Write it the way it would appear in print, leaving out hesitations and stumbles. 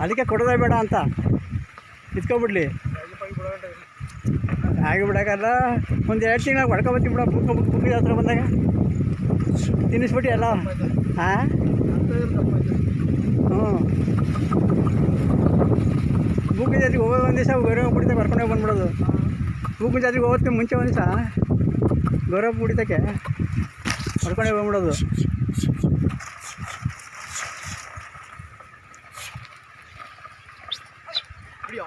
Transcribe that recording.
ಅದಕ್ಕೆ ಕೊಡೋದೇ ಬೇಡ ಅಂತ ಇಸ್ಕೊಬಿಡ್ಲಿ. ಹಾಗೆ ಬಿಡೋಕ್ಕಲ್ಲ, ಒಂದು 2 ತಿಂಗಳು ಹೊಡ್ಕೊಬತ್ತಿ ಬಿಡ. ಬುಕ್ಕಿದ ಹತ್ರ ಬಂದಾಗ ತಿನ್ನಿಸ್ಬಿಟ್ಟು ಎಲ್ಲ. ಹಾಂ ಬುಕ್ಕಿನ ಜಾತ್ರೆಗೆ ಹೋಗೋದು ಒಂದು ದಿವಸ ಗೌರವ ಕುಡಿತ ಕರ್ಕೊಂಡೋಗಿ ಬಂದ್ಬಿಡೋದು. ಬುಕ್ಕಿನ ಜಾತ್ರೆಗೆ ಹೋಗೋದಕ್ಕೆ ಮುಂಚೆ ಒಂದು ದಿವಸ ಗೌರವ ಕುಡಿತಕ್ಕೆ ಕರ್ಕೊಂಡೋಗಿ ಬಂದ್ಬಿಡೋದು. Video.